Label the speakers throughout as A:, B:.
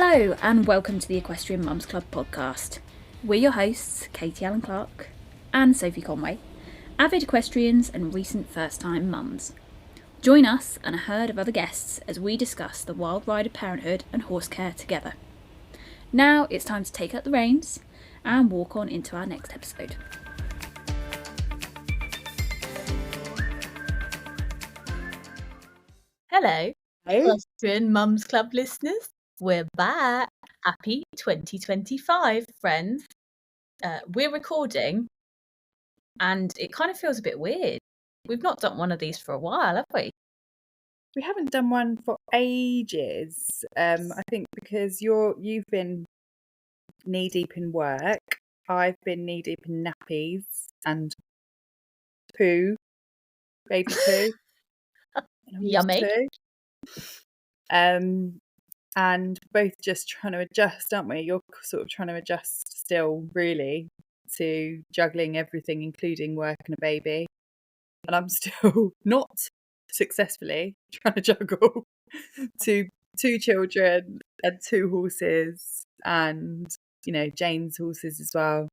A: Hello and welcome to the Equestrian Mums Club podcast. We're your hosts, Katie Allen Clark and Sophie Conway, avid equestrians and recent first-time mums. Join us and a herd of other guests as we discuss the wild ride of parenthood and horse care together. Now it's time to take up the reins and walk on into our next episode.
B: Hello, Equestrian Mums Club listeners. We're back. Happy 2025, friends. We're recording and it kind of feels a bit weird. We've not done one of these for a while, have we?
C: We haven't done one for ages. I think because you've been knee deep in work. I've been knee deep in nappies and poo, baby poo.
B: Yummy.
C: And both just trying to adjust, aren't we? You're sort of trying to adjust still, really, to juggling everything, including work and a baby. And I'm still not successfully trying to juggle two children and two horses, and Jane's horses as well.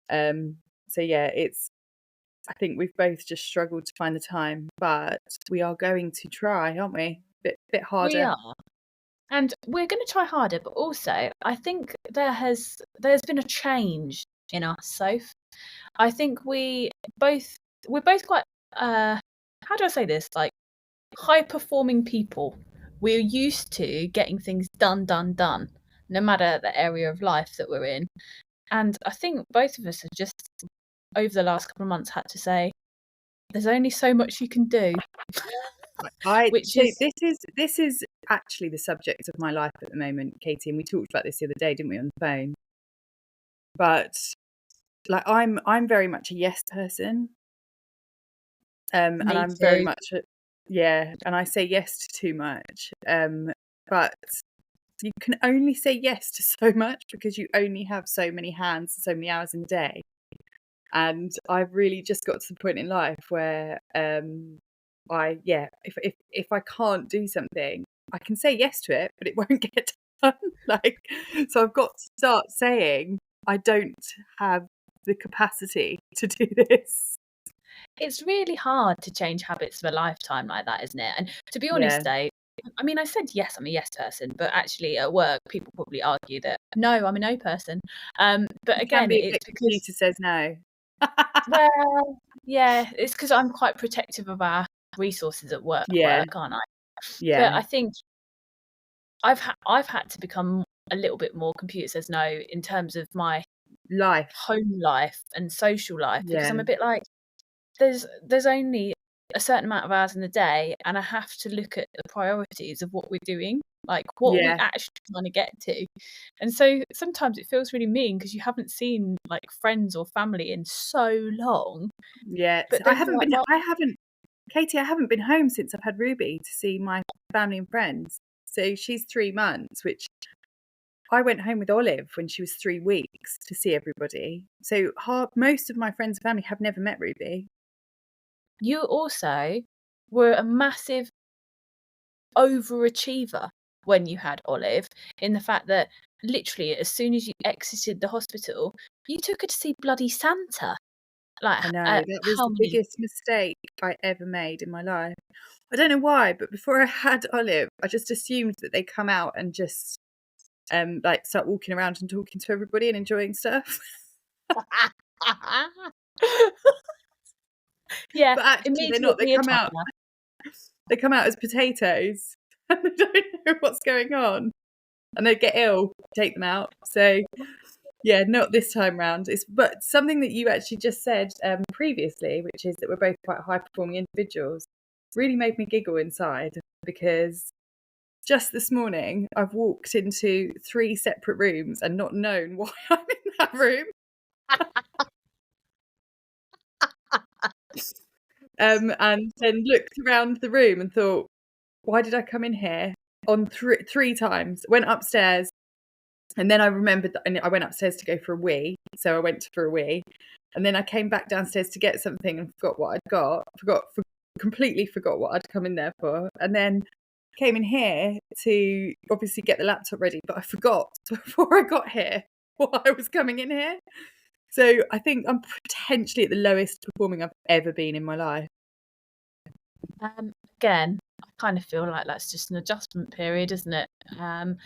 C: So yeah, I think we've both just struggled to find the time, but we are going to try, aren't we? Bit harder.
B: We are. And we're going to try harder, but also I think there's been a change in us, Soph. I think we're both quite how do I say this? Like high performing people. We're used to getting things done, no matter the area of life that we're in. And I think both of us have just over the last couple of months had to say, there's only so much you can do.
C: This is actually the subject of my life at the moment, Katie, and we talked about this the other day, didn't we, on the phone? But like I'm very much a yes person. And I'm very much and I say yes to too much. But you can only say yes to so much because you only have so many hands, so many hours in a day. And I've really just got to the point in life where if I can't do something, I can say yes to it, but it won't get done. So I've got to start saying I don't have the capacity to do this.
B: It's really hard to change habits of a lifetime like that, isn't it? And to be honest, though, I mean, I said yes, I'm a yes person, but actually at work, people probably argue that no, I'm a no person. But again, it's because
C: Peter says no.
B: Well, yeah, it's because I'm quite protective of our resources at work, aren't I?
C: Yeah.
B: But I think I've had to become a little bit more computer says no in terms of my home life and social life, because I'm a bit like there's only a certain amount of hours in the day, and I have to look at the priorities of what we're doing, like what are we actually trying to get to. And so sometimes it feels really mean because you haven't seen like friends or family in so long.
C: Yeah, but I haven't Katie, I haven't been home since I've had Ruby to see my family and friends. So she's 3 months, which I went home with Olive when she was 3 weeks to see everybody. So most of my friends and family have never met Ruby.
B: You also were a massive overachiever when you had Olive, in the fact that literally as soon as you exited the hospital, you took her to see bloody Santa. Like,
C: I know, that was the biggest mistake I ever made in my life. I don't know why, but before I had Olive, I just assumed that they come out and just start walking around and talking to everybody and enjoying stuff.
B: Yeah,
C: but actually they're not. They come out as potatoes and they don't know what's going on, and they get ill. Take them out. So yeah, not this time round. But something that you actually just said previously, which is that we're both quite high performing individuals, really made me giggle inside, because just this morning I've walked into 3 separate rooms and not known why I'm in that room. And then looked around the room and thought, why did I come in here? On three times. Went upstairs, and then I remembered that I went upstairs to go for a wee. So I went for a wee, and then I came back downstairs to get something and forgot what I'd got. Completely forgot what I'd come in there for. And then came in here to obviously get the laptop ready, but I forgot before I got here why I was coming in here. So I think I'm potentially at the lowest performing I've ever been in my life.
B: Again, I kind of feel like that's just an adjustment period, isn't it? And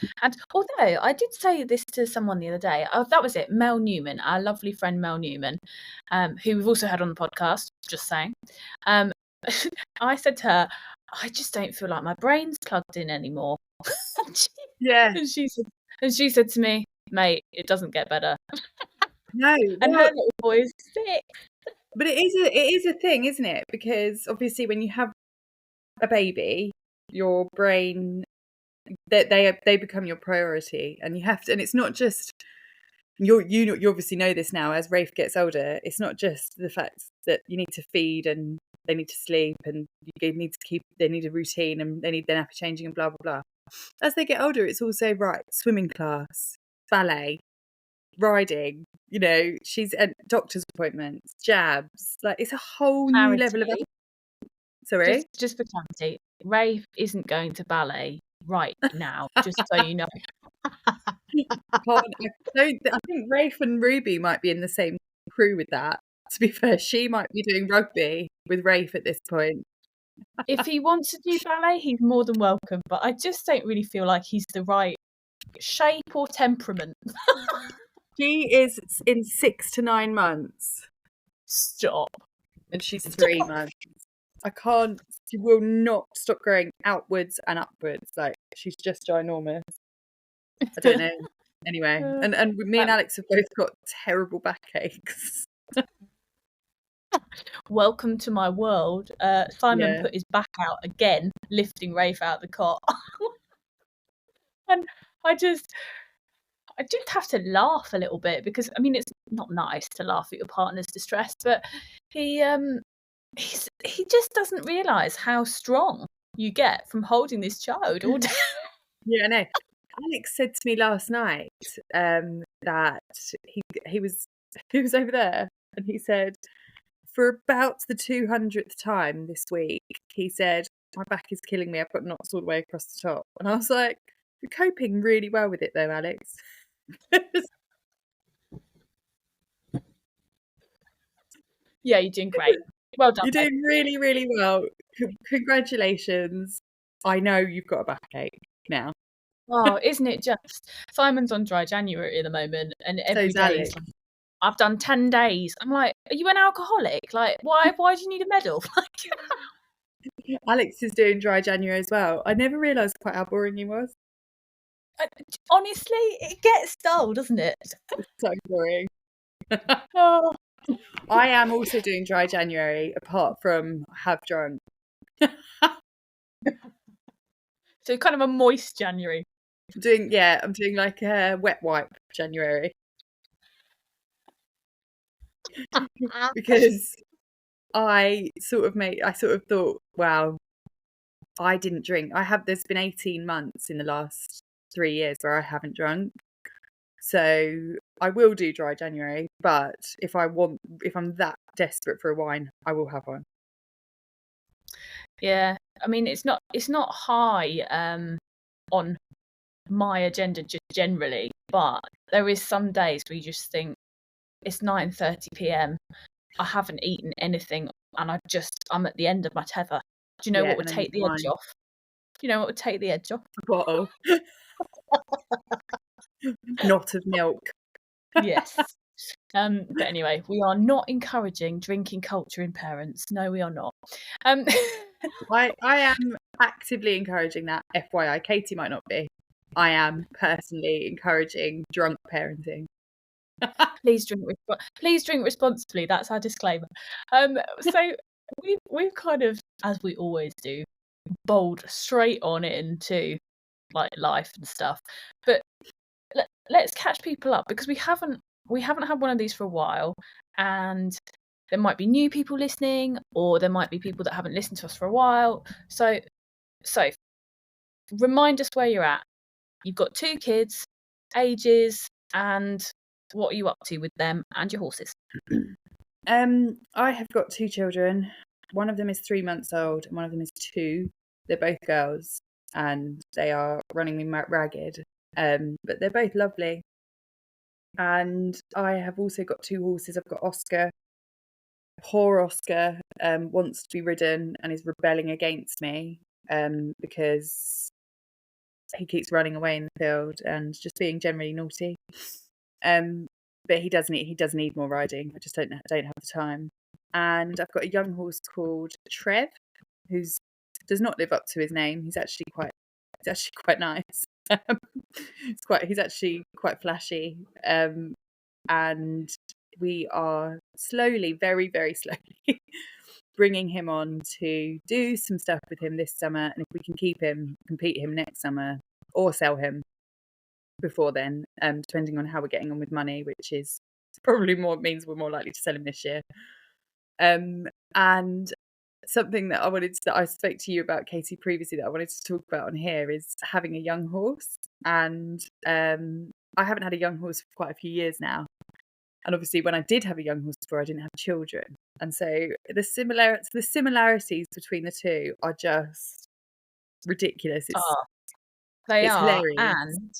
B: although I did say this to someone the other day, that was it, Mel Newman, our lovely friend Mel Newman, who we've also had on the podcast, just saying. I said to her, I just don't feel like my brain's plugged in anymore.
C: Yeah.
B: And she said to me, mate, it doesn't get better.
C: No.
B: And her little boy's sick.
C: But it is a thing, isn't it? Because obviously when you have a baby, your brain, they become your priority, and you have to, and it's not just you obviously know this now as Rafe gets older. It's not just the fact that you need to feed and they need to sleep and they need a routine and they need their nappy changing and blah blah blah. As they get older, it's also right, swimming class, ballet, riding, she's at doctor's appointments, jabs, like it's a whole new level of. Sorry,
B: just for clarity, Rafe isn't going to ballet right now, just so you know.
C: I think Rafe and Ruby might be in the same crew with that. To be fair, she might be doing rugby with Rafe at this point.
B: If he wants to do ballet, he's more than welcome, but I just don't really feel like he's the right shape or temperament.
C: She is in 6 to 9 months.
B: Stop.
C: And she's 3 months. She will not stop growing outwards and upwards. Like, she's just ginormous. I don't know. Anyway, and me and Alex have both got terrible backaches.
B: Welcome to my world. Simon put his back out again, lifting Rafe out of the cot. And I just have to laugh a little bit because, I mean, it's not nice to laugh at your partner's distress, but he just doesn't realise how strong you get from holding this child all day.
C: Yeah, I know. Alex said to me last night that he was over there, and he said for about the 200th time this week, he said, my back is killing me, I've got knots all the way across the top. And I was like, you're coping really well with it though, Alex.
B: Yeah, you're doing great. Well done.
C: You're doing really, really well. Congratulations. I know you've got a backache now.
B: Oh, isn't it just? Simon's on dry January at the moment, and every day he's like, I've done 10 days. I'm like, are you an alcoholic? Like, why do you need a medal?
C: Alex is doing dry January as well. I never realised quite how boring he was.
B: Honestly, it gets dull, doesn't it?
C: It's so boring.
B: Oh.
C: I am also doing dry January, apart from have drunk.
B: So kind of a moist January.
C: I'm doing like a wet wipe January. Because I sort of thought, wow, I didn't drink. There's been 18 months in the last 3 years where I haven't drunk. So I will do dry January, but if I'm that desperate for a wine, I will have one.
B: Yeah, I mean, it's not high on my agenda just generally, but there is some days where you just think it's 9:30 p.m. I haven't eaten anything, and I'm at the end of my tether. Do you know what would take the edge off? Do you know what would take the edge off?
C: A bottle. Not of milk.
B: Yes. But anyway, we are not encouraging drinking culture in parents. No, we are not.
C: I am actively encouraging that. FYI, Katie might not be. I am personally encouraging drunk parenting.
B: Please drink responsibly. That's our disclaimer. So we've kind of, as we always do, bowled straight on into like life and stuff. But let's catch people up, because we haven't had one of these for a while, and there might be new people listening, or there might be people that haven't listened to us for a while. So remind us where you're at. You've got 2 kids, ages, and what are you up to with them and your horses?
C: I have got 2 children. One of them is 3 months old and one of them is 2. They're both girls. and they are running me ragged. But they're both lovely. And I have also got 2 horses. I've got Oscar. Poor Oscar wants to be ridden and is rebelling against me because he keeps running away in the field and just being generally naughty. But he does need more riding. I just don't have the time. And I've got a young horse called Trev, who does not live up to his name. He's actually quite nice. He's actually quite flashy. And we are slowly, very, very slowly, bringing him on to do some stuff with him this summer. And if we can compete him next summer, or sell him before then, depending on how we're getting on with money, which is probably means we're more likely to sell him this year. And something that I spoke to you about, Katie, previously, that I wanted to talk about on here is having a young horse. And I haven't had a young horse for quite a few years now. And obviously, when I did have a young horse before, I didn't have children. And so the similarities between the two are just ridiculous.
B: They
C: it's
B: are.
C: hilarious.
B: And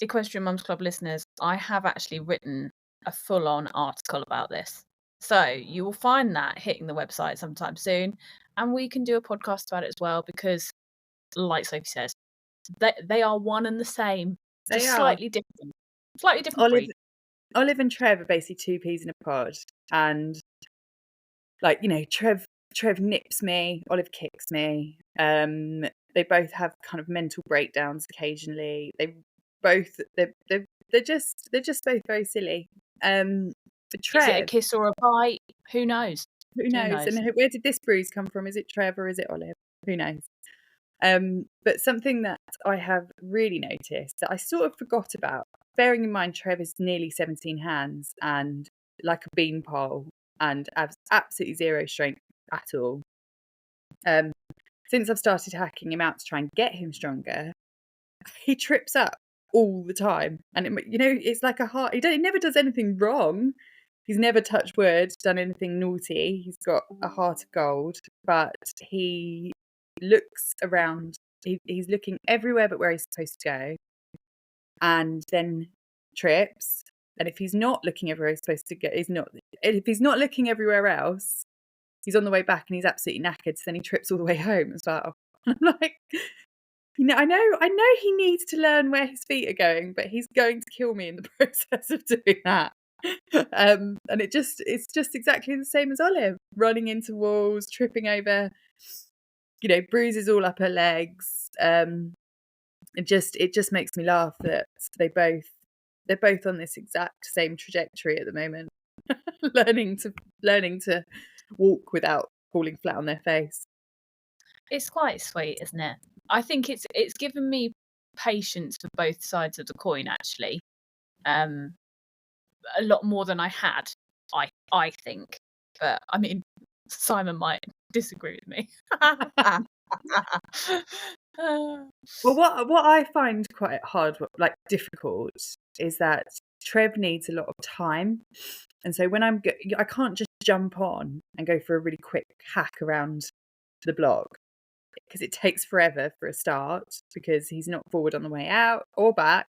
B: Equestrian Mums Club listeners, I have actually written a full-on article about this. So you will find that hitting the website sometime soon. And we can do a podcast about it as well, because, like Sophie says, they are one and the same. Just slightly different. Slightly different breed.
C: Olive and Trev are basically 2 peas in a pod. And, like, you know, Trev nips me, Olive kicks me. They both have kind of mental breakdowns occasionally. They're just both very silly. Trev,
B: is it a kiss or a bite? Who knows?
C: Who knows? And where did this bruise come from? Is it Trev or is it Olive? Who knows? But something that I have really noticed that I sort of forgot about, bearing in mind Trev is nearly 17 hands and like a beanpole and absolutely zero strength at all. Since I've started hacking him out to try and get him stronger, he trips up all the time. And, it's like he never does anything wrong. He's never, touched wood, done anything naughty. He's got a heart of gold, but he looks around. He's looking everywhere but where he's supposed to go, and then trips. And if he's not looking everywhere he's supposed to go, if he's not looking everywhere else, he's on the way back and he's absolutely knackered. So then he trips all the way home as well. I'm like, I know he needs to learn where his feet are going, but he's going to kill me in the process of doing that. And it's just exactly the same as Olive, running into walls, tripping over, bruises all up her legs. It just makes me laugh that they're both on this exact same trajectory at the moment, learning to walk without falling flat on their face.
B: It's quite sweet, isn't it? I think it's given me patience for both sides of the coin, actually. A lot more than I had, I think. But I mean, Simon might disagree with me.
C: Well, what I find quite hard, like difficult, is that Trev needs a lot of time, and so when I can't just jump on and go for a really quick hack around the block, because it takes forever for a start, because he's not forward on the way out or back.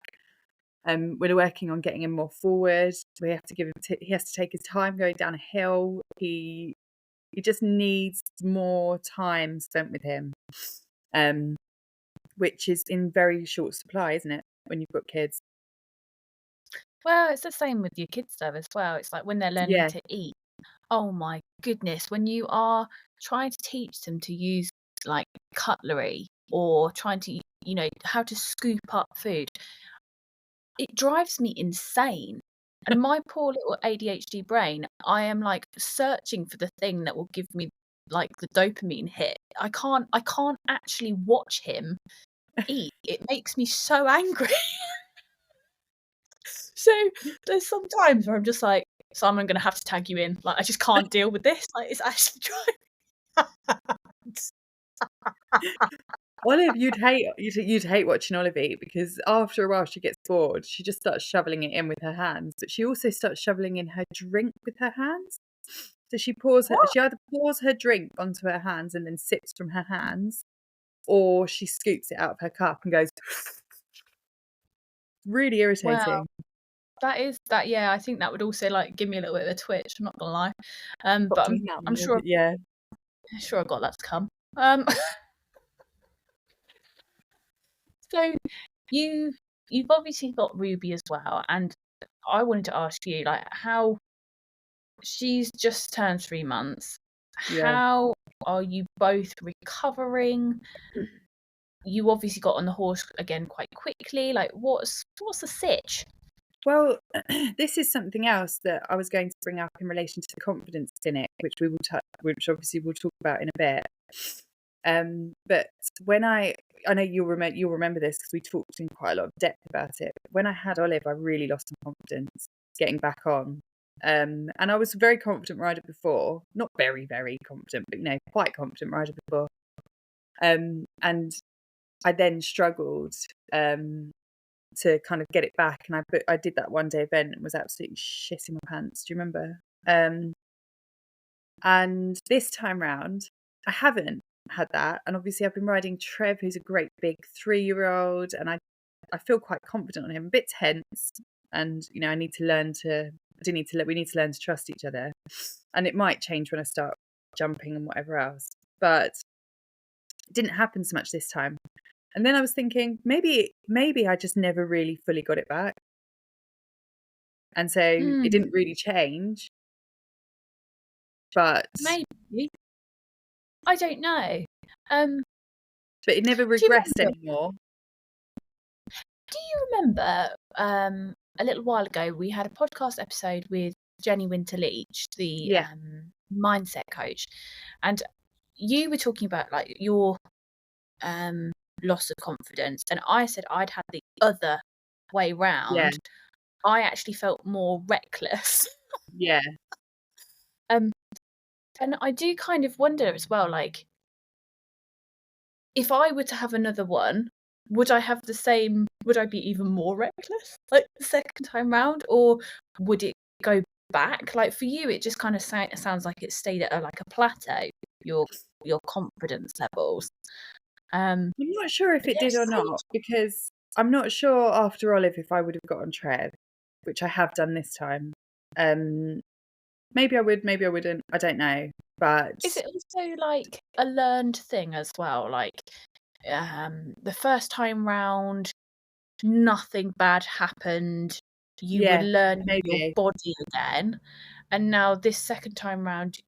C: We're working on getting him more forward. We have to he has to take his time going down a hill. He just needs more time spent with him, which is in very short supply, isn't it, when you've got kids?
B: Well, it's the same with your kids though as well. It's like when they're learning to eat. Oh my goodness, when you are trying to teach them to use like cutlery or trying to, how to scoop up food, it drives me insane. And my poor little ADHD brain, I am like searching for the thing that will give me like the dopamine hit. I can't actually watch him eat. It makes me so angry. So there's some times where I'm just like, Simon, I'm going to have to tag you in. Like, I just can't deal with this. Like, it's actually
C: Olive, you'd hate watching Olive eat, because after a while she gets bored. She just starts shoveling it in with her hands, but she also starts shoveling in her drink with her hands. So she either pours her drink onto her hands and then sips from her hands, or she scoops it out of her cup and goes. Really irritating.
B: Well, that. Yeah, I think that would also like give me a little bit of a twitch. I'm not gonna lie, but I'm sure
C: Yeah.
B: sure I got that to come. So you've obviously got Ruby as well, and I wanted to ask you like how she's just turned 3 months.
C: Yeah.
B: How are you both recovering? You obviously got on the horse again quite quickly. Like, what's the sitch?
C: Well, this is something else that I was going to bring up in relation to the confidence clinic, which which obviously we'll talk about in a bit. But when I know you'll remember this because we talked in quite a lot of depth about it. When I had Olive, I really lost my confidence getting back on. And I was a very confident rider before, not very, very confident, but quite confident rider before. And I then struggled to kind of get it back, and I did that one day event and was absolutely shitting my pants. Do you remember? And this time round, I haven't had that, and obviously I've been riding Trev, who's a great big 3-year-old, and I feel quite confident on him. A bit tense, and we need to learn to trust each other, and it might change when I start jumping and whatever else. But it didn't happen so much this time. And then I was thinking, maybe I just never really fully got it back. And so it didn't really change. But
B: Maybe. I don't know.
C: But it never regressed anymore.
B: Do you remember a little while ago we had a podcast episode with Jenny Winter-Leach, the mindset coach, and you were talking about like your loss of confidence, and I said I'd had the other way round.
C: Yeah.
B: I actually felt more reckless.
C: Yeah.
B: And I do kind of wonder as well, like, if I were to have another one, would I have the same? Would I be even more reckless, like the second time round, or would it go back? Like for you, it just kind of sounds like it stayed at like a plateau. Your confidence levels.
C: I'm not sure if it did or not, because I'm not sure after Olive if I would have got on Trev, which I have done this time. Maybe I would, maybe I wouldn't. I don't know. But
B: is it also like a learned thing as well? Like the first time round, nothing bad happened. You were learning your body again, and now this second time round,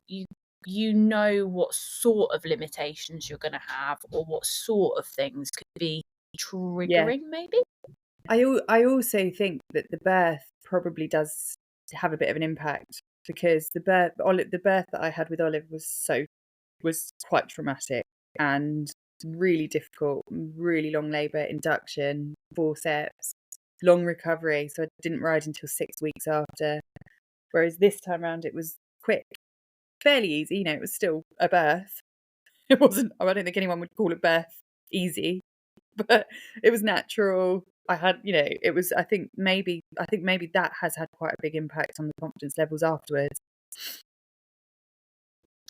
B: you know what sort of limitations you're going to have, or what sort of things could be triggering. Maybe.
C: I also think that the birth probably does have a bit of an impact, because the birth that I had with Olive was quite traumatic and really difficult, really long labour, induction, forceps, long recovery. So I didn't ride until 6 weeks after. Whereas this time around it was quick, fairly easy. It was still a birth. It wasn't. I don't think anyone would call a birth easy, but it was natural. I had, it was. I think maybe that has had quite a big impact on the confidence levels afterwards.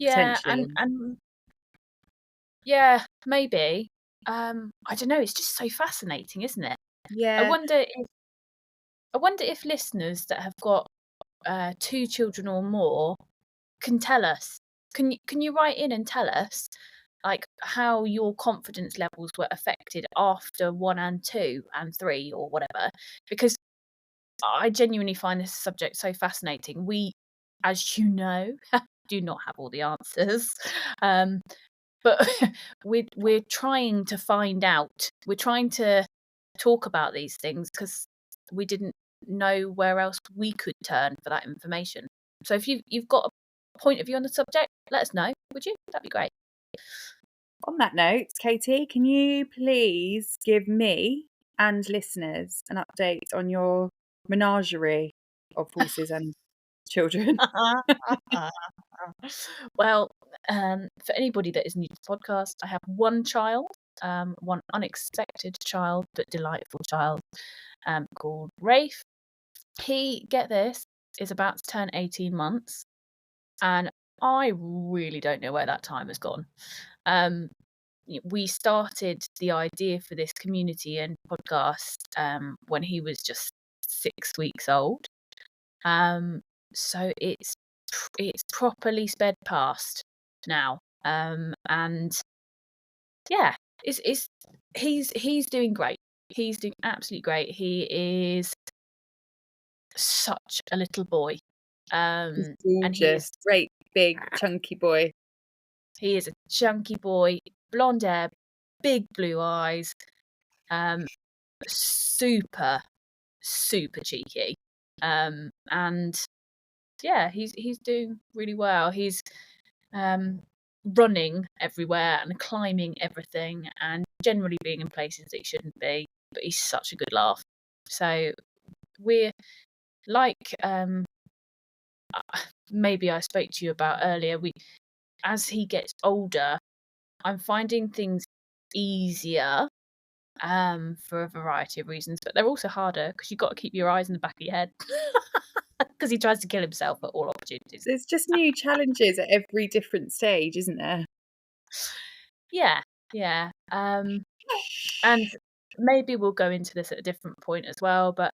B: Yeah, and yeah, maybe. I don't know. It's just so fascinating, isn't it?
C: Yeah.
B: I wonder if listeners that have got 2 children or more can tell us. Can you write in and tell us like how your confidence levels were affected after 1 and 2 and 3 or whatever? Because I genuinely find this subject so fascinating. We, as you know, do not have all the answers. But we're trying to find out. We're trying to talk about these things because we didn't know where else we could turn for that information. So if you've got a point of view on the subject, let us know, would you? That'd be great.
C: On that note, Katie, can you please give me and listeners an update on your menagerie of horses and children?
B: Well, for anybody that is new to the podcast, I have one child, one unexpected child but delightful child, called Rafe. He, get this, is about to turn 18 months, and I really don't know where that time has gone. we started the idea for this community and podcast when he was just 6 weeks old. So it's properly sped past now. And yeah, he's doing great. He's doing absolutely great. He is such a little boy.
C: He's
B: And he is
C: gorgeous, great, big, chunky boy.
B: He is a chunky boy, blonde hair, big blue eyes, super, super cheeky. And yeah, he's doing really well. He's running everywhere and climbing everything and generally being in places that he shouldn't be, but he's such a good laugh. So we're like maybe I spoke to you about earlier, as he gets older, I'm finding things easier for a variety of reasons, but they're also harder because you've got to keep your eyes in the back of your head because he tries to kill himself at all opportunities.
C: There's just new challenges at every different stage, isn't there?
B: Yeah. And maybe we'll go into this at a different point as well, but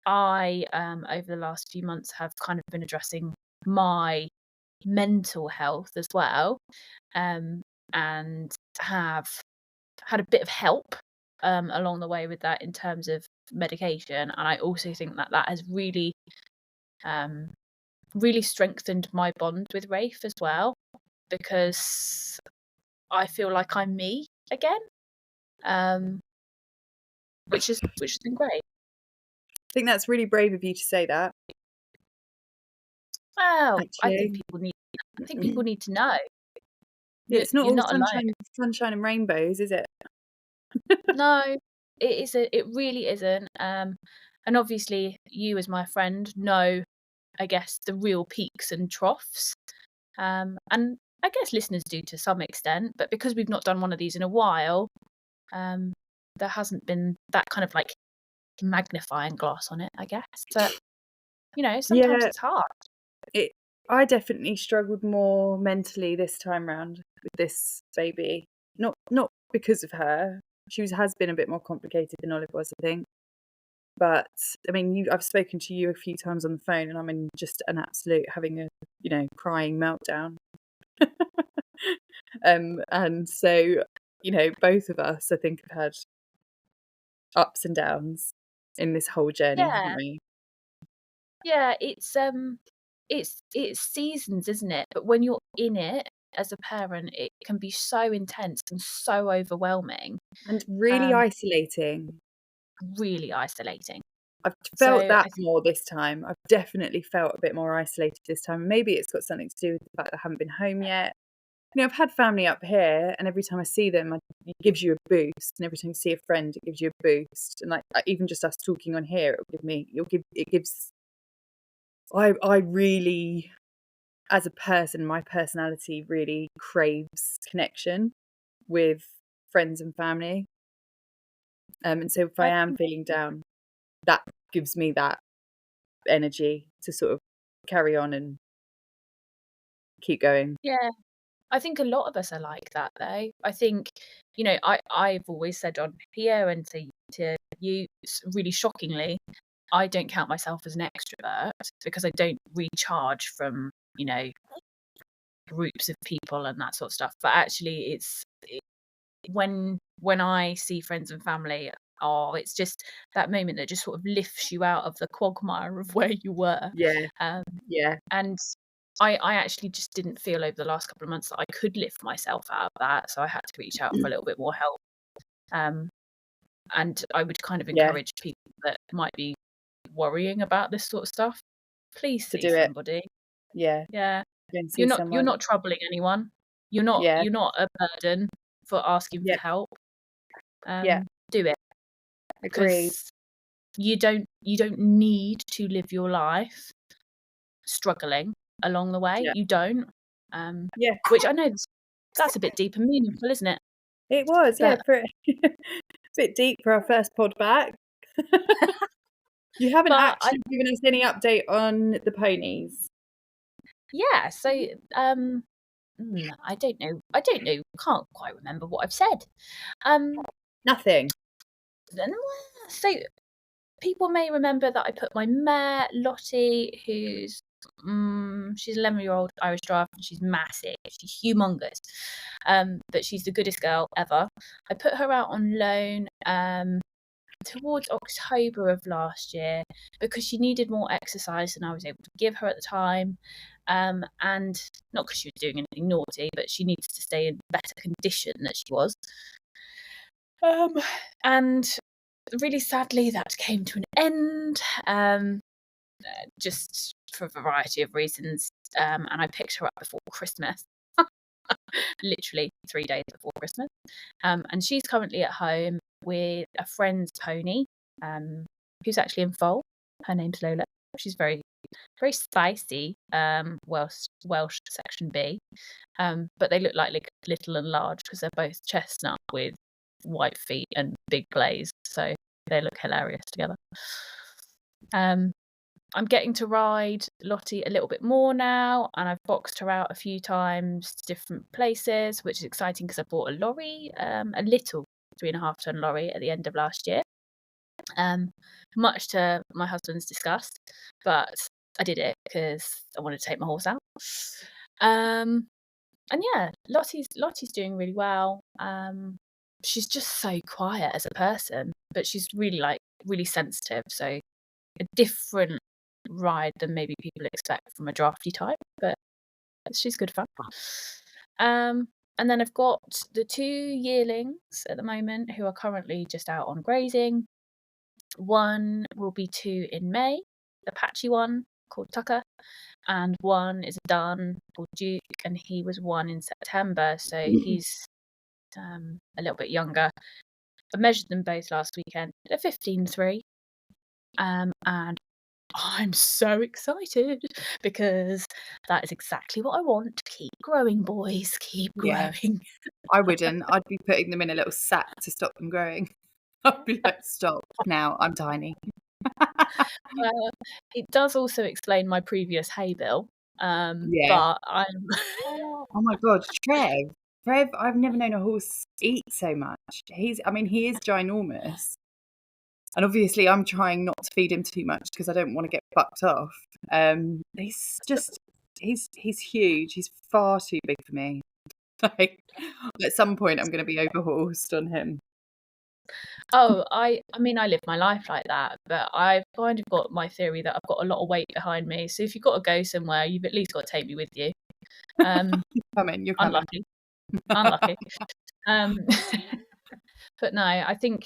B: I, over the last few months, have kind of been addressing my mental health as well, and have had a bit of help along the way with that in terms of medication. And I also think that has really really strengthened my bond with Rafe as well, because I feel like I'm me again, which has been great.
C: I think that's really brave of you to say that.
B: Well,
C: actually.
B: I think people need to know.
C: It's not
B: You're
C: all
B: not
C: sunshine and rainbows, is it?
B: No, it really isn't. And obviously you as my friend know, I guess, the real peaks and troughs. And I guess listeners do to some extent, but because we've not done one of these in a while, there hasn't been that kind of like magnifying glass on it, I guess. But sometimes it's hard.
C: I definitely struggled more mentally this time round with this baby. Not because of her. She has been a bit more complicated than Olive was, I think. But I mean, I've spoken to you a few times on the phone, and I'm in just an absolute having a crying meltdown. And so both of us, I think, have had ups and downs in this whole journey, haven't we?
B: Yeah, it's seasons, isn't it? But when you're in it as a parent, it can be so intense and so overwhelming
C: and really isolating.
B: Really isolating.
C: I've felt that more this time. I've definitely felt a bit more isolated this time. Maybe it's got something to do with the fact that I haven't been home yet. I've had family up here, and every time I see them, it gives you a boost. And every time you see a friend, it gives you a boost. And like even just us talking on here, I really, as a person, my personality really craves connection with friends and family. And so if I am feeling down, that gives me that energy to sort of carry on and keep going.
B: Yeah. I think a lot of us are like that, though. I think, I've always said on here and to you, really shockingly, I don't count myself as an extrovert because I don't recharge from, groups of people and that sort of stuff. But actually, when I see friends and family, it's just that moment that just sort of lifts you out of the quagmire of where you were.
C: Yeah.
B: And I actually just didn't feel over the last couple of months that I could lift myself out of that, so I had to reach out for a little bit more help. And I would kind of encourage people that might be worrying about this sort of stuff, please see somebody.
C: Yeah.
B: You're not troubling anyone. You're not a burden for asking for help. Do it. Because you don't need to live your life struggling along the way. You don't. Which I know that's a bit deep and meaningful, isn't it?
C: It was, a bit deep for our first pod back. You haven't actually given us any update on the ponies.
B: Yeah, so I don't know. Can't quite remember what I've said.
C: Nothing.
B: So people may remember that I put my mare Lottie, who's she's 11-year-old Irish Giraffe, and she's massive. She's humongous. But she's the goodest girl ever. I put her out on loan towards October of last year because she needed more exercise than I was able to give her at the time. And not because she was doing anything naughty, but she needs to stay in better condition than she was. And really sadly, that came to an end, just for a variety of reasons. And I picked her up before Christmas, literally 3 days before Christmas. And she's currently at home with a friend's pony, who's actually in foal. Her name's Lola. She's very, very spicy, Welsh section B. But they look like little and large because they're both chestnut with white feet and big blaze. So they look hilarious together. I'm getting to ride Lottie a little bit more now, and I've boxed her out a few times to different places, which is exciting because I bought a lorry, a little 3.5 ton lorry at the end of last year, much to my husband's disgust, but I did it because I wanted to take my horse out. And yeah, Lottie's doing really well. She's just so quiet as a person, but she's really sensitive, so a different ride than maybe people expect from a drafty type, but she's good fun. And then I've got the 2 yearlings at the moment who are currently just out on grazing. One will be 2 in May, the patchy one called Tucker, and one is a dun called Duke, and he was 1 in September, so he's a little bit younger. I measured them both last weekend. They're 15.3, and I'm so excited because that is exactly what I want. Keep growing, boys. Keep growing.
C: Yeah. I wouldn't. I'd be putting them in a little sack to stop them growing. I'd be like, stop now. I'm tiny.
B: It does also explain my previous hay bill.
C: Yeah.
B: But I'm.
C: Oh my God, Trev, I've never known a horse eat so much. He is ginormous. And obviously I'm trying not to feed him too much because I don't want to get bucked off. He's huge. He's far too big for me. Like, at some point I'm going to be overhorsed on him.
B: Oh, I mean, I live my life like that, but I've kind of got my theory that I've got a lot of weight behind me. So if you've got to go somewhere, you've at least got to take me with you.
C: You're coming.
B: Unlucky. But no, I think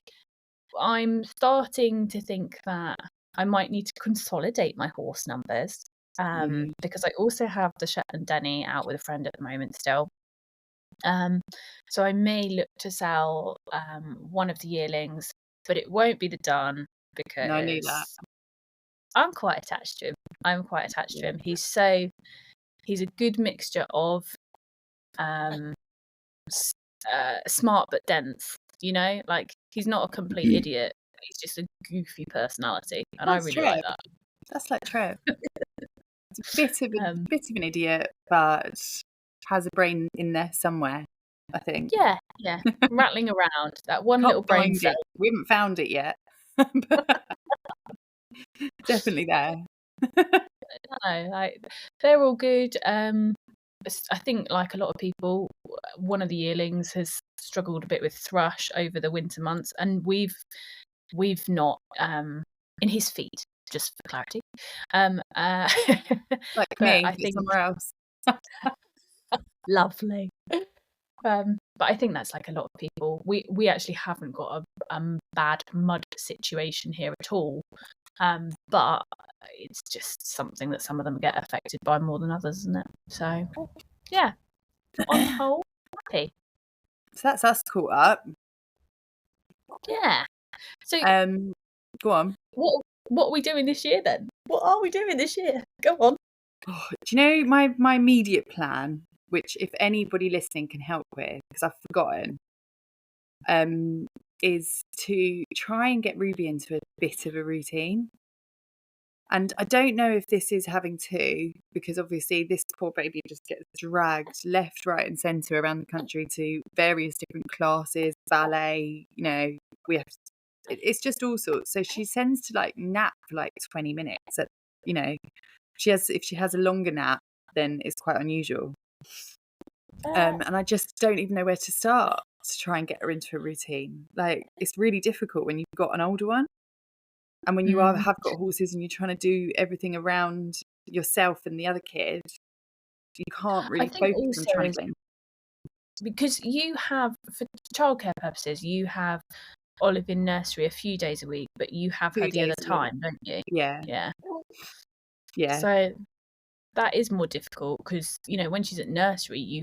B: I'm starting to think that I might need to consolidate my horse numbers, because I also have the Shetland Denny out with a friend at the moment still. So I may look to sell one of the yearlings, but it won't be the dun because
C: No, I knew that.
B: I'm quite attached to him. He's a good mixture of smart but dense, like he's not a complete idiot. He's just a goofy personality, and I really like that.
C: That's like Trev. It's a bit of an idiot, but has a brain in there somewhere, I think.
B: Yeah, rattling around that one little brain cell.
C: We haven't found it yet. Definitely there.
B: No, they're all good. I think, like a lot of people, one of the yearlings has struggled a bit with thrush over the winter months, and we've not in his feet, just for clarity.
C: Like me, I think somewhere else.
B: Lovely. But I think that's like a lot of people. We actually haven't got a bad mud situation here at all. But it's just something that some of them get affected by more than others, isn't it? So yeah, on the whole, happy.
C: So that's us caught up.
B: Yeah. So
C: go on.
B: What are we doing this year then? What are we doing this year? Go on.
C: Oh, do you know my immediate plan, which if anybody listening can help with, because I've forgotten, is to try and get Ruby into a bit of a routine. And I don't know if this is having to, because obviously this poor baby just gets dragged left, right, and centre around the country to various different classes, ballet, we have, it's just all sorts. So she tends to like nap for like 20 minutes. If she has a longer nap, then it's quite unusual. And I just don't even know where to start to try and get her into a routine. Like, it's really difficult when you've got an older one. And when you have got horses and you're trying to do everything around yourself and the other kid, you can't really focus on trying to blame.
B: Because you have, for childcare purposes, you have Olive in nursery a few days a week, but you have her the other time, don't you?
C: Yeah.
B: So that is more difficult because when she's at nursery, you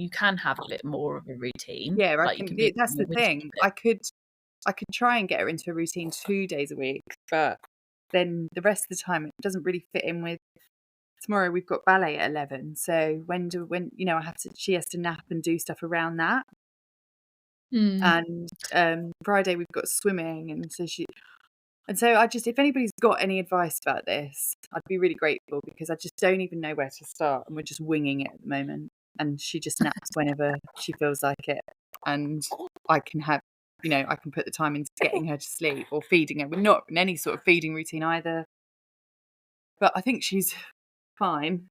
B: can have a bit more of a routine.
C: Yeah,
B: like
C: that's the thing. I could try and get her into a routine 2 days a week, but then the rest of the time it doesn't really fit in with. Tomorrow we've got ballet at 11, so she has to nap and do stuff around that. And Friday we've got swimming, and so I just, if anybody's got any advice about this, I'd be really grateful, because I just don't even know where to start, and we're just winging it at the moment. And she just naps whenever she feels like it, and I can have, I can put the time into getting her to sleep or feeding her. We're not in any sort of feeding routine either, but I think she's fine.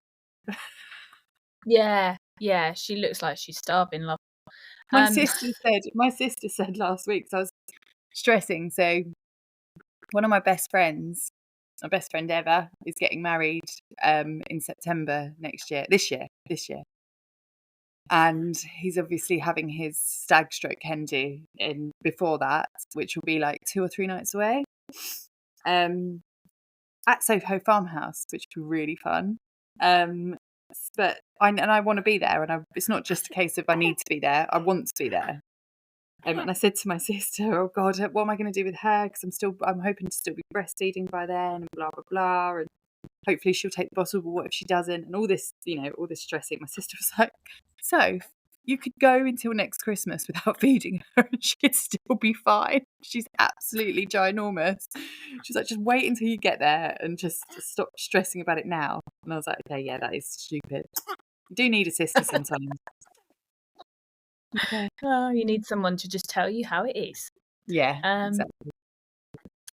B: Yeah, she looks like she's starving, love.
C: My sister said last week, so I was stressing. So one of my best friends, my best friend ever, is getting married in September this year. And he's obviously having his stag stroke hen do in before that, which will be like 2 or 3 nights away, at Soho farmhouse, which will be really fun. But I want to be there, and it's not just a case of I need to be there. I want to be there. And I said to my sister, "Oh God, what am I going to do with her? Because I'm hoping to still be breastfeeding by then, and blah blah blah, and hopefully she'll take the bottle. But what if she doesn't? And all this, all this stressing." My sister was like, "So you could go until next Christmas without feeding her, and she'd still be fine. She's absolutely ginormous." She's like, "Just wait until you get there and just stop stressing about it now." And I was like, "Okay, yeah, that is stupid. You do need a sister sometimes." Okay.
B: Oh, you need someone to just tell you how it is.
C: Yeah, exactly.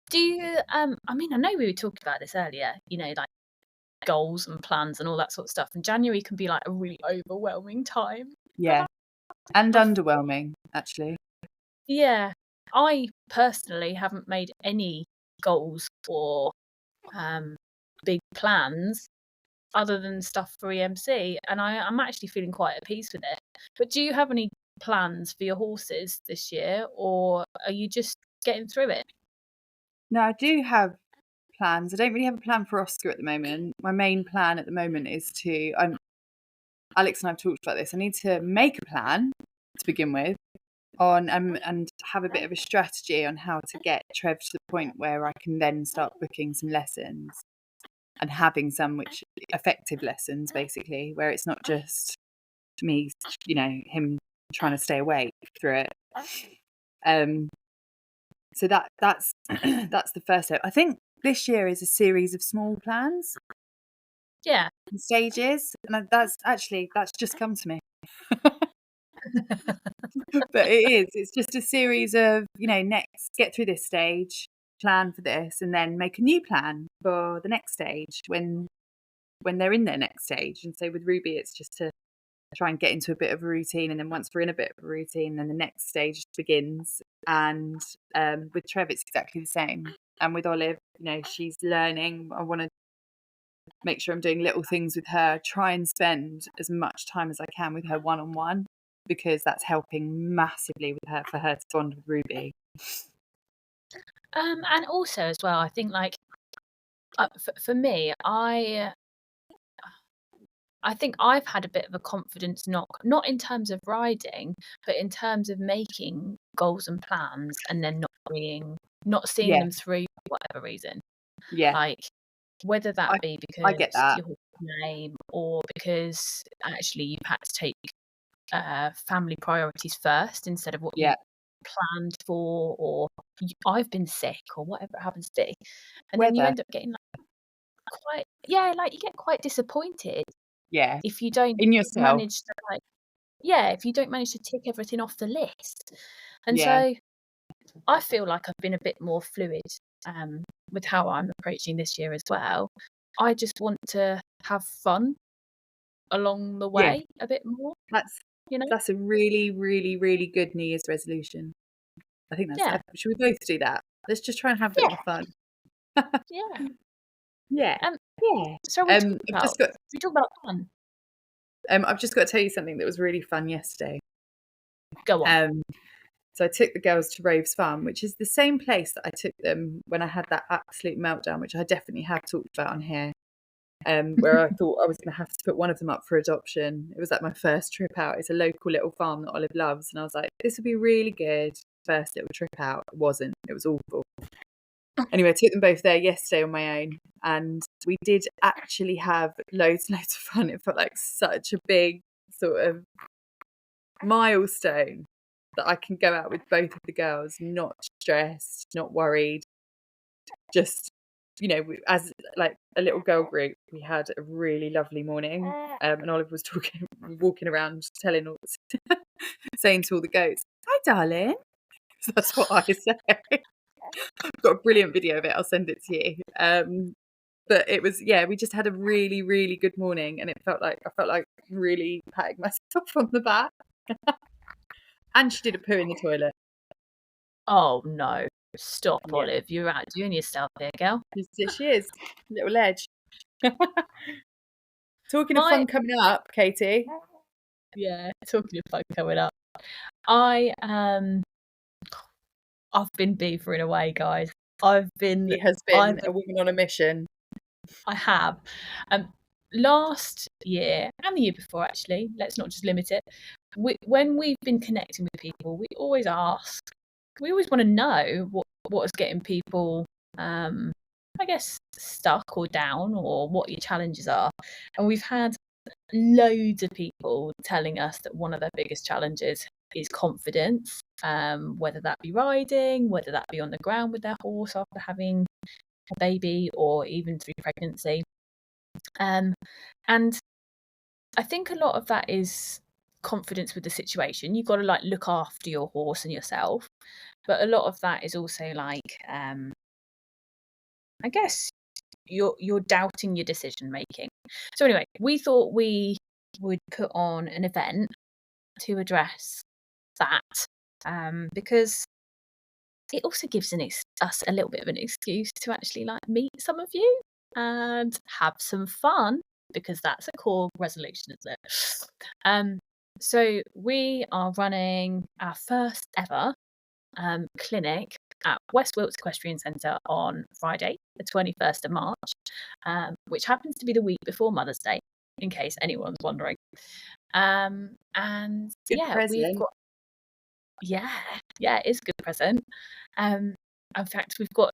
B: Do you, I know we were talking about this earlier, like goals and plans and all that sort of stuff. And January can be like a really overwhelming time.
C: Yeah. And underwhelming, actually.
B: Yeah. I personally haven't made any goals or big plans other than stuff for EMC. And I'm actually feeling quite at peace with it. But do you have any plans for your horses this year, or are you just getting through it?
C: No, I do have plans. I don't really have a plan for Oscar at the moment. My main plan at the moment is Alex and I have talked about this. I need to make a plan to begin with and have a bit of a strategy on how to get Trev to the point where I can then start booking some lessons and having some effective lessons, basically, where it's not just me, him trying to stay awake through it. So that's that's the first step. I think this year is a series of small plans.
B: Yeah.
C: And stages. And that's just come to me. But it's just a series of, next get through this stage, plan for this, and then make a new plan for the next stage when they're in their next stage. And so with Ruby, it's just to try and get into a bit of a routine, and then once we're in a bit of a routine, then the next stage begins. And with Trev, it's exactly the same. And with Olive, she's learning. I want to make sure I'm doing little things with her, try and spend as much time as I can with her one-on-one, because that's helping massively with her, for her to bond with Ruby.
B: And also as well, I think for me, I think I've had a bit of a confidence knock, not in terms of riding, but in terms of making goals and plans and then not seeing them through for whatever reason.
C: Yeah.
B: Like whether that be because
C: I get that.
B: your name, or because actually you've had to take family priorities first instead of what you planned for, or I've been sick, or whatever it happens to be, and then you end up getting you get quite disappointed
C: Yeah,
B: if you don't
C: in yourself.
B: manage to if you don't manage to tick everything off the list. And
C: Yeah.
B: so I feel like I've been a bit more fluid with how I'm approaching this year as well. I just want to have fun along the
C: Yeah.
B: way a bit more,
C: That's a really, really, really good New Year's resolution. I think
B: Yeah.
C: should we both do that? Let's just try and have a bit more fun.
B: Yeah.
C: Yeah. Yeah.
B: So we talk about fun.
C: I've just got to tell you something that was really fun yesterday.
B: Go on.
C: So I took the girls to Rafe's farm, which is the same place that I took them when I had that absolute meltdown, which I definitely have talked about on here, where I thought I was going to have to put one of them up for adoption. It was like my first trip out. It's a local little farm that Olive loves. And I was like, this would be really good. First little trip out. It wasn't. It was awful. Anyway, I took them both there yesterday on my own. And we did actually have loads and loads of fun. It felt like such a big sort of milestone that I can go out with both of the girls, not stressed, not worried, just, as like a little girl group, we had a really lovely morning. And Olive was walking around saying to all the goats, "Hi, darling." So that's what I say. I've got a brilliant video of it. I'll send it to you. But it was, we just had a really, really good morning, and I felt like really patting myself on the back. And she did a poo in the toilet.
B: Oh no! Stop, Olive! You're outdoing yourself here, girl.
C: She is. Little ledge. Talking of fun coming up, Katie.
B: Yeah, talking of fun coming up. I've been beavering away, guys.
C: She has been a woman on a mission.
B: I have. Last year and the year before, actually, let's not just limit it. When we've been connecting with people, we always want to know what is getting people, I guess, stuck or down, or what your challenges are. And we've had loads of people telling us that one of their biggest challenges is confidence, whether that be riding, whether that be on the ground with their horse after having a baby, or even through pregnancy. And I think a lot of that is confidence with the situation. You've got to look after your horse and yourself, but a lot of that is also I guess you're doubting your decision making. So anyway, we thought we would put on an event to address that, because it also gives us a little bit of an excuse to actually meet some of you and have some fun, because that's a core resolution, isn't it? So we are running our first ever clinic at West Wilts Equestrian Centre on Friday, the 21st of March, which happens to be the week before Mother's Day, in case anyone's wondering. And we've got it is a good present. In fact, we've got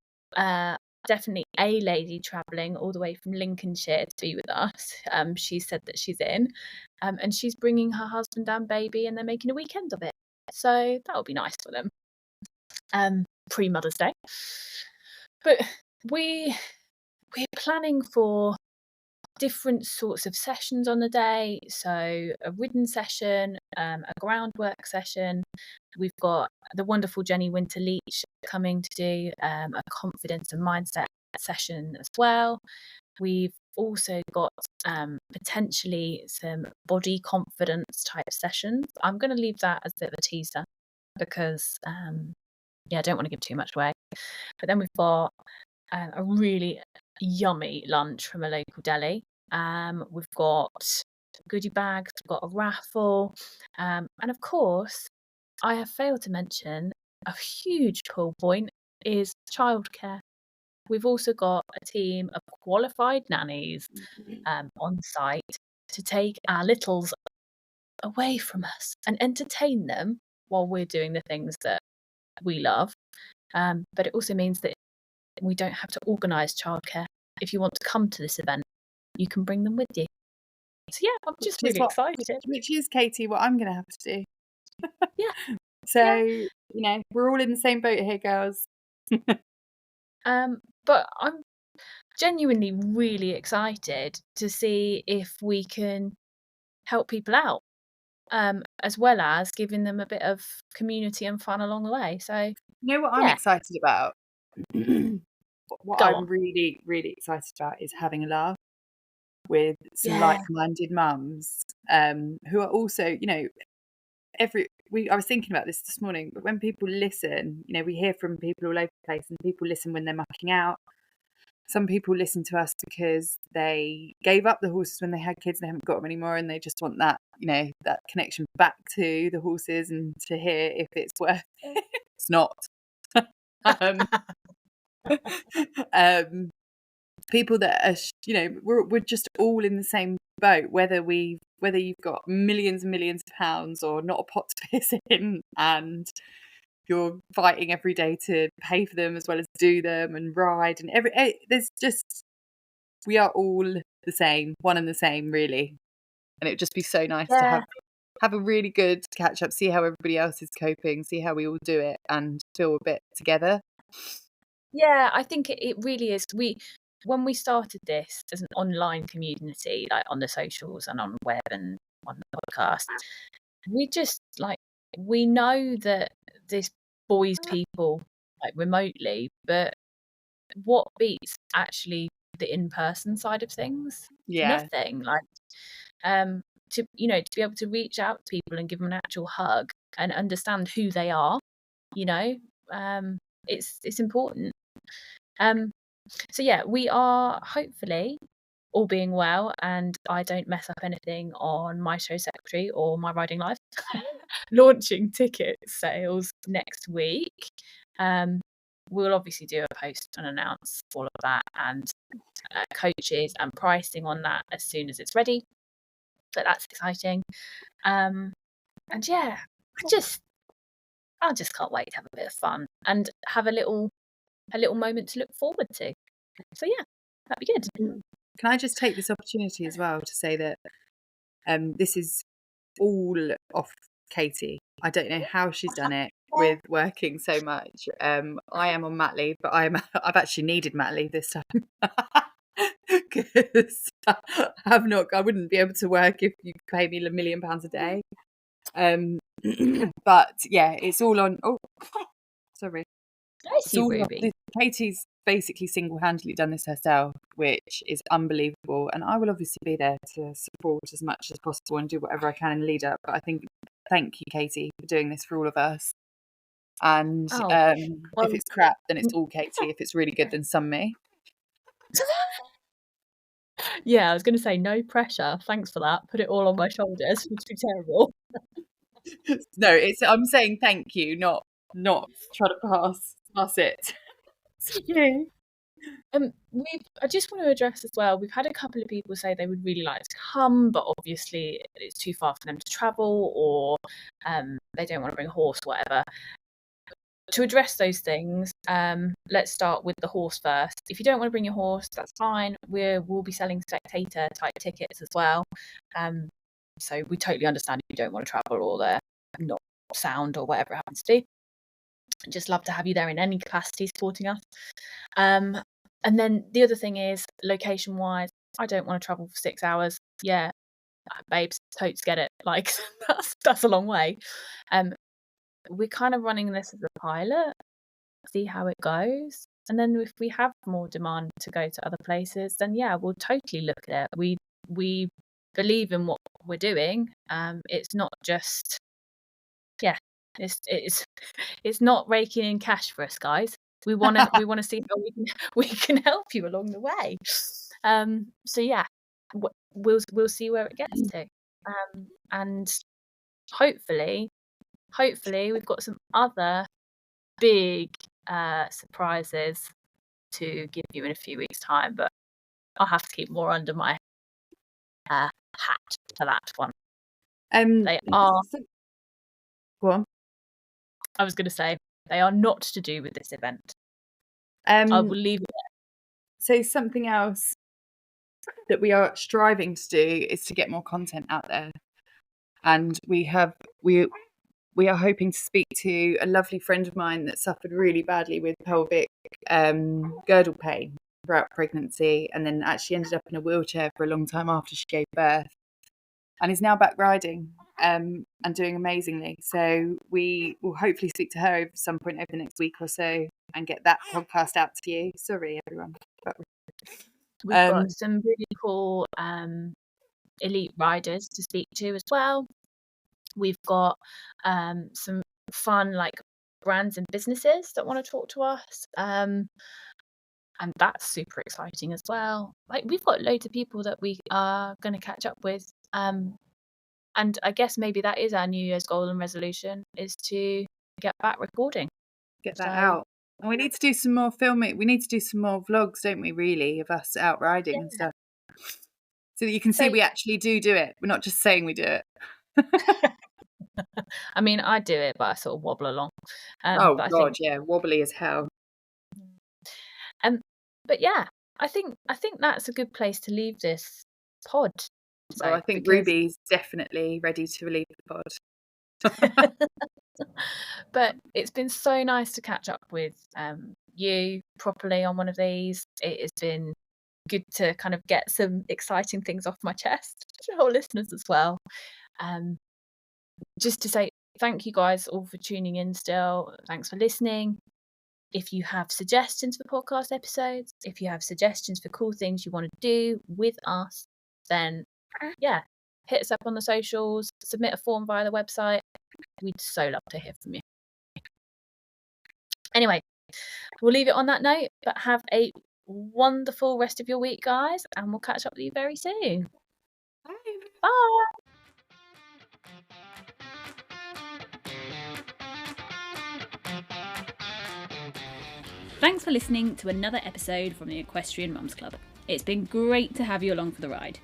B: definitely a lady travelling all the way from Lincolnshire to be with us. She said that she's in, and she's bringing her husband and baby, and they're making a weekend of it. So that will be nice for them. Pre-Mother's Day. But we're planning for different sorts of sessions on the day. So a ridden session, a groundwork session. We've got the wonderful Jenny Winter-Leach coming to do a confidence and mindset session as well. We've also got potentially some body confidence type sessions. I'm going to leave that as a bit of a teaser, because I don't want to give too much away. But then we've got a really yummy lunch from a local deli. We've got goodie bags, we've got a raffle, and of course, I have failed to mention a huge pull point is childcare. We've also got a team of qualified nannies on site to take our littles away from us and entertain them while we're doing the things that we love. But it also means that we don't have to organise childcare. If you want to come to this event, you can bring them with you. So I'm just really excited.
C: Which is, Katie, what I'm going to have to do.
B: Yeah.
C: So, we're all in the same boat here, girls.
B: But I'm genuinely really excited to see if we can help people out, as well as giving them a bit of community and fun along the way. So,
C: You know what I'm
B: yeah,
C: excited about? What
B: go
C: I'm
B: on.
C: really, really excited about is having a laugh with some
B: Yeah.
C: like-minded mums, who are also, you know, I was thinking about this morning, but when people listen, you know, we hear from people all over the place, and people listen when they're mucking out. Some people listen to us because they gave up the horses when they had kids and they haven't got them anymore, and they just want that, you know, that connection back to the horses and to hear if it's worth it. It's not. um, um, people that are, you know, we're just all in the same boat, whether you've got millions and millions of pounds or not a pot to piss in, and you're fighting every day to pay for them as well as do them and ride, and there's just, we are all the same, one and the same, really. And it would just be so nice to
B: Yeah.
C: have a really good catch up, see how everybody else is coping, see how we all do it, and feel a bit together.
B: Yeah, I think it really is. When we started this as an online community, like on the socials and on web and on the podcast, we just we know that this buoys people like remotely, but what beats actually the in-person side of things?
C: Yeah.
B: Nothing. Like, to be able to reach out to people and give them an actual hug and understand who they are, it's important. So yeah, we are hopefully, all being well, and I don't mess up anything on my show secretary or my riding life, launching ticket sales next week. We'll obviously do a post and announce all of that, and coaches and pricing on that as soon as it's ready. But that's exciting. And yeah, I just can't wait to have a bit of fun and have a little moment to look forward to. So yeah, that'd be good.
C: Can I just take this opportunity as well to say that this is all off Katie. I don't know how she's done it with working so much. I am on mat leave, but I've actually needed mat leave this time because I wouldn't be able to work if you pay me £1 million a day. But yeah, it's all on. Oh, sorry.
B: Nice, you, Ruby.
C: Katie's basically single-handedly done this herself, which is unbelievable. And I will obviously be there to support as much as possible and do whatever I can in the lead up. But I think, thank you, Katie, for doing this for all of us. And if it's crap, then it's all Katie. If it's really good, then some me.
B: Yeah, I was going to say no pressure. Thanks for that. Put it all on my shoulders. It's too terrible.
C: No, I'm saying thank you, not try to pass it. Yeah.
B: I just want to address as well, we've had a couple of people say they would really like to come, but obviously it's too far for them to travel, or they don't want to bring a horse, whatever. To address those things, let's start with the horse first. If you don't want to bring your horse, that's fine. We'll be selling spectator type tickets as well. So we totally understand if you don't want to travel, or they're not sound or whatever it happens to be. Just love to have you there in any capacity supporting us. And then the other thing is, location wise, I don't want to travel for 6 hours. Yeah, babes, totes get it. Like that's a long way. We're kind of running this as a pilot, see how it goes. And then if we have more demand to go to other places, then yeah, we'll totally look at it. We believe in what we're doing. It's not just, yeah, it's not raking in cash for us, guys. We want to see how we can help you along the way. So yeah, we'll see where it gets to, and hopefully we've got some other big surprises to give you in a few weeks' time. But I'll have to keep more under my hat for that one. They are.
C: Go on.
B: I was going to say they are not to do with this event. I will leave it there.
C: So something else that we are striving to do is to get more content out there, and we are hoping to speak to a lovely friend of mine that suffered really badly with pelvic girdle pain throughout pregnancy, and then actually ended up in a wheelchair for a long time after she gave birth, and is now back riding and doing amazingly. So we will hopefully speak to her over some point over the next week or so and get that podcast out to you. Sorry, everyone.
B: We've got some really cool elite riders to speak to as well. We've got some fun brands and businesses that want to talk to us. And that's super exciting as well. We've got loads of people that we are going to catch up with. And I guess maybe that is our New Year's goal and resolution, is to get back recording.
C: Get that out. And we need to do some more filming. We need to do some more vlogs, don't we, really, of us out riding and stuff. So that you can see we actually do it. We're not just saying we do it.
B: I mean, I do it, but I sort of wobble along.
C: Wobbly as hell.
B: But yeah, I think that's a good place to leave this pod.
C: So I think Ruby's definitely ready to leave the pod.
B: But it's been so nice to catch up with you properly on one of these. It has been good to kind of get some exciting things off my chest to our listeners as well. Just to say thank you guys all for tuning in still. Thanks for listening. If you have suggestions for podcast episodes, if you have suggestions for cool things you want to do with us, then yeah, hit us up on the socials, submit a form via the website. We'd so love to hear from you. Anyway, we'll leave it on that note, but have a wonderful rest of your week, guys, and we'll catch up with you very soon.
C: Bye.
B: Bye.
A: Thanks for listening to another episode from the Equestrian Mums Club. It's been great to have you along for the ride.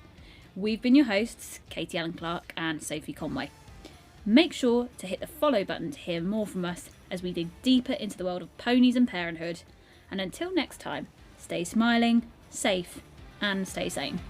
A: We've been your hosts, Katie Allen Clark and Sophie Conway. Make sure to hit the follow button to hear more from us as we dig deeper into the world of ponies and parenthood. And until next time, stay smiling, safe, and stay sane.